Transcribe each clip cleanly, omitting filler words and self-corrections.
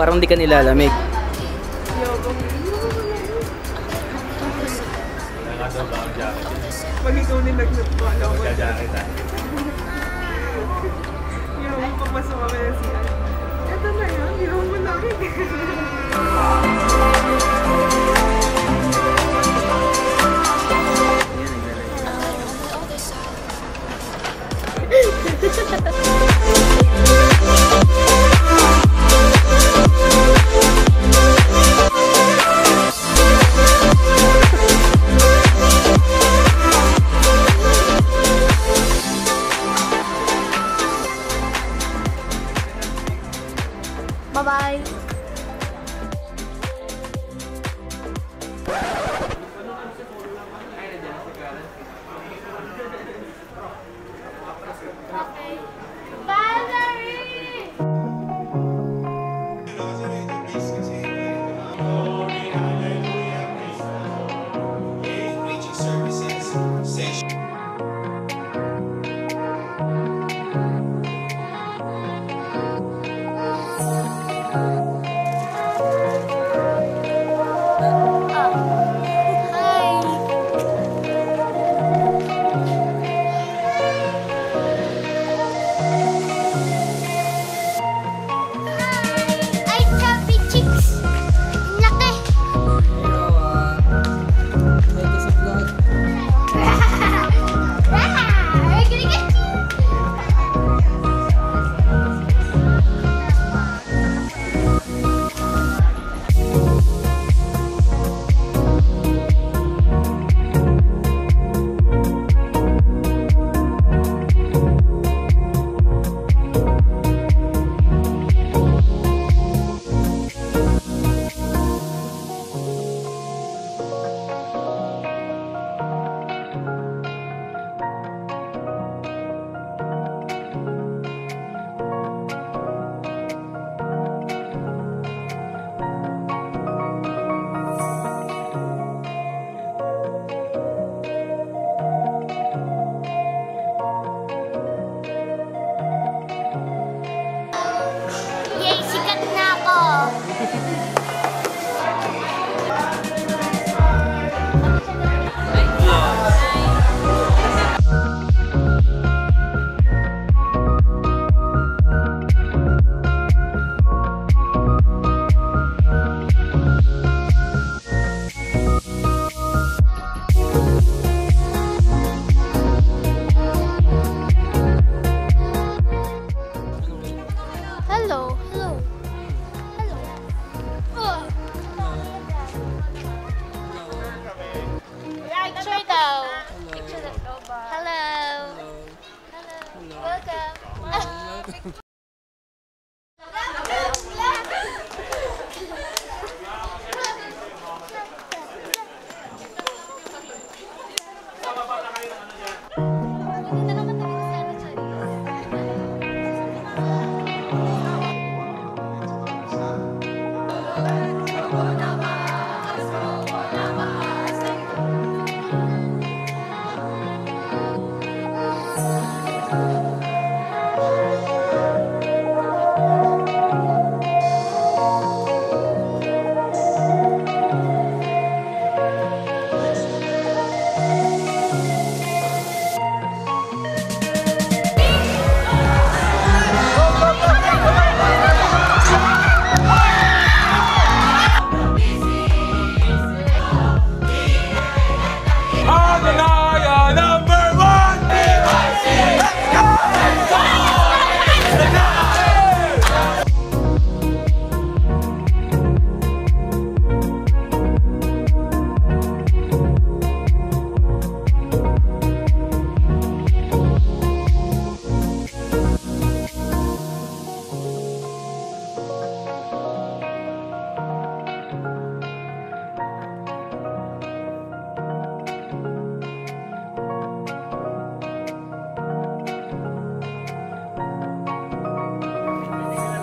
Parang di ka nilalamig. Pag ikaw nilagnat ko, alam ko. Yung papasok kami na siya. Ito na yun, hindi naman mo lamig. Bye-bye.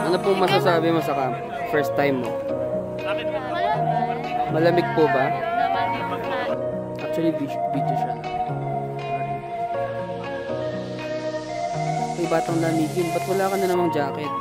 Ano pong masasabi mo sa camp? First time mo? Malamig po ba? Actually, video siya. Ay, batang lamigin. Ba't wala ka na namang jacket?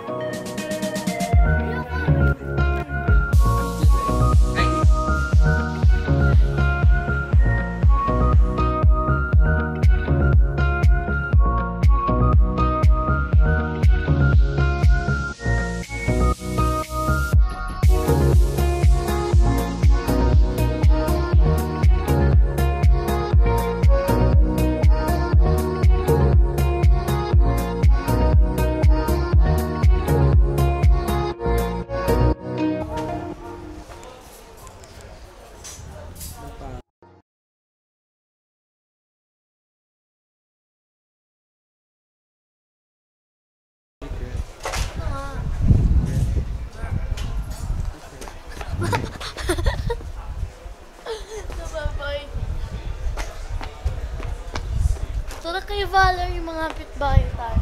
Baller, yung mga pitbahay tayo.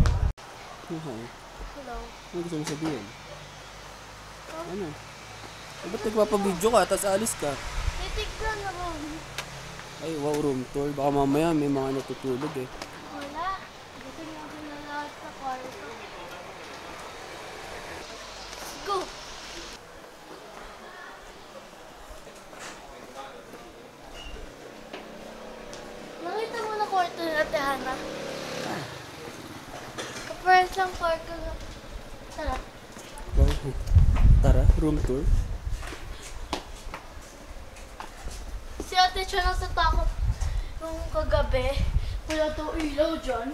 Okay. Hello. Ano gusto mo sabihin? Ano? Ba't nagpapabidyo ka tapos alis ka? Titignan ako. Ay, wow, room tour. Baka mamaya may mga natutulog eh. Wala. Gusto niyo ako na lahat sa kwarto. Go! Nakita mo na kwarto ni Ate Hana? Kapares lang kwarto na. Tara. Wow. Tara, room tour. Si Ate siya nasa takot nung kagabi. Wala daw ilaw dyan.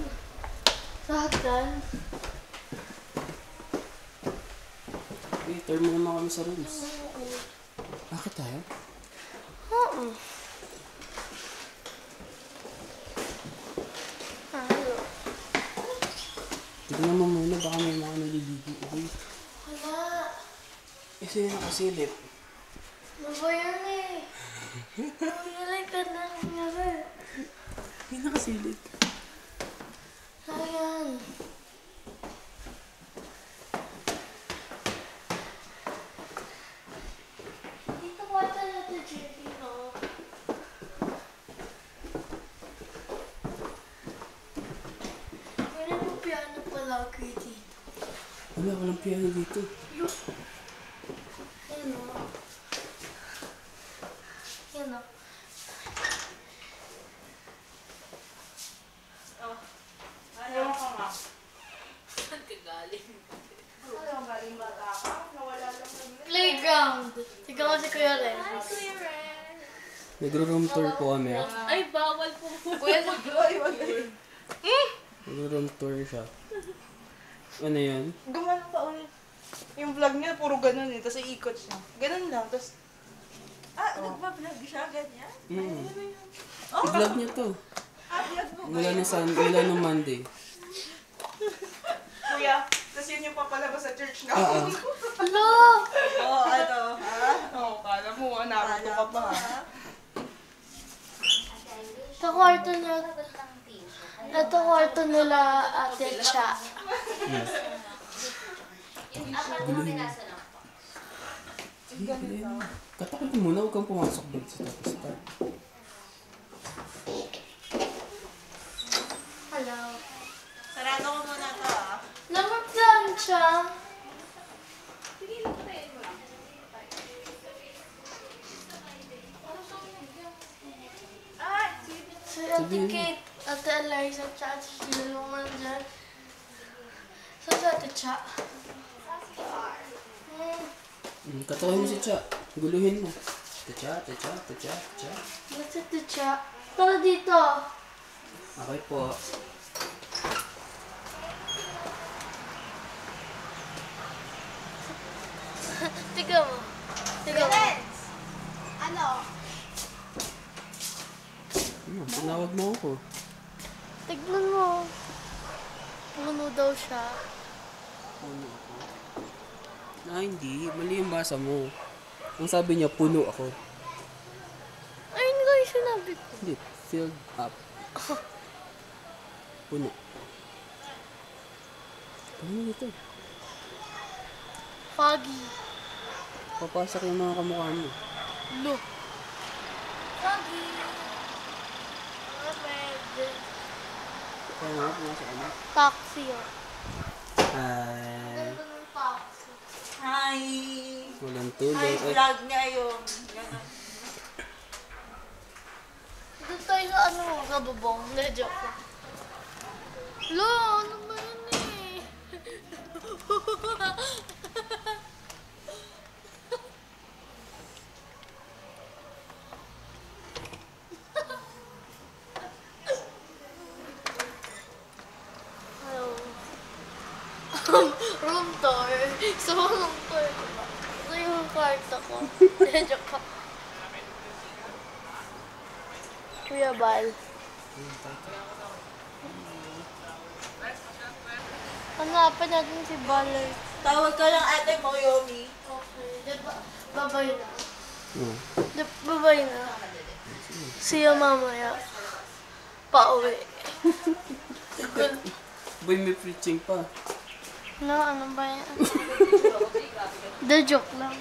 Sa hagdan. Okay, tour mo naman kami sa rooms. Bakit tayo? Oo. Hello. Tignan mo muna, baka may mga naliligo. Okay? Wala. Eh, sino nakasilip? Ano ba yan eh? Nangyalay ka na nangyari. May nakasilip. Ayan. Dito ko ata natin, JP, no? Pwede mo piano palagi dito. Wala, walang piano dito. Ayan o. Ayan o. Ayaw ka nga. Saan ka galing? Ayaw galing bata ka. Nawala lang kami. Playground. Tignan ko si Kuya Ren. Nagro-room tour po kami. Ay, bawal po. Kuya, ay, wag. Nagro-room tour siya. Ano yan? Gumano pa ulit. Yung vlog niya, puro ganun eh. Tapos iikot siya. Ganun lang. Tapos, nagpa-vlog siya, ganyan? I-vlog niya to. Vlog mo. Mula nung Monday. Kuya, tapos yun yung papalabas sa church na. Hello! Oo, ano? Ha? Oo, kala mo, narito ka pa. Sa kwarto niya. Ito kwarto nila Ate Cha. Katakot mo muna, huwag kang pumasok doon sa tapos pa. Hello. Sarado ko muna to ah. Namaglan siya. Si Ate Kate, Ate Eliza, Cha, sila naman dyan. Sa Ate Cha. Katawa mo si Cha. Guluhin mo. Cha. Sa Ate Cha. Tara dito. Okay po. Tiga mo. Tiga mo. Ano? Tinawag mo ako. Tignan mo. Puno daw siya. Puno ako. Hindi. Mali yung basa mo. Ang sabi niya, puno ako. Ayun nga yung sinabi ko. Hindi. Filled up. Puno. Ano dito? Foggy. Papasok yung mga kamukha mo. Lo. Foggy. Pwede. Kaya nga, pumasok ka na. Taxi oh. Hi. Ganda ng taxi. Hi! Walang tulog. Hi, vlog niya yun. Doon tayo sa ano, kabubong. Hindi, joke lang. Lo, ano ba yun eh? Hello. Room tour. Gusto mo room tour ko ba? Ito yung kwarto ko. Hindi, joke lang. Kuya Bal. Hanapan natin si Baller. Tawag ka lang ate mo, Yomi. Okay. Babay na. Oh. Babay na. See you mamaya. Pauwi. Boy, may preaching pa. No, ano ba yan? The joke lang.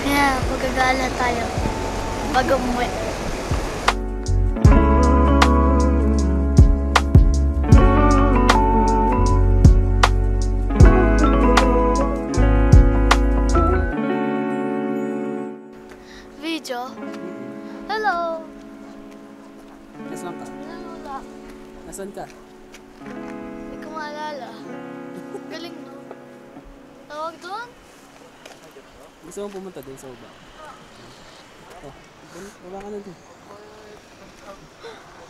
Yeah, magagala tayo bago umuwi. Video. Hello. Nasaan ka? Wala. Nasaan ka? Hindi ko maalala. Galing, no? Tawag doon? Gusto mo pumunta doon sa baba? Oh, baba ka na doon.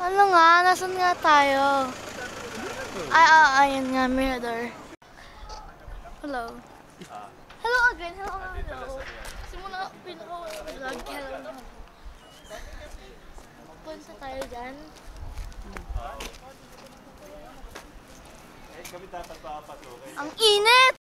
Ano nga? Nasaan nga tayo? Ayun nga, mirror. Hello. Hello again. Hello. Simula pinaka-vlog. Hello. Punta tayo dyan. Ang init!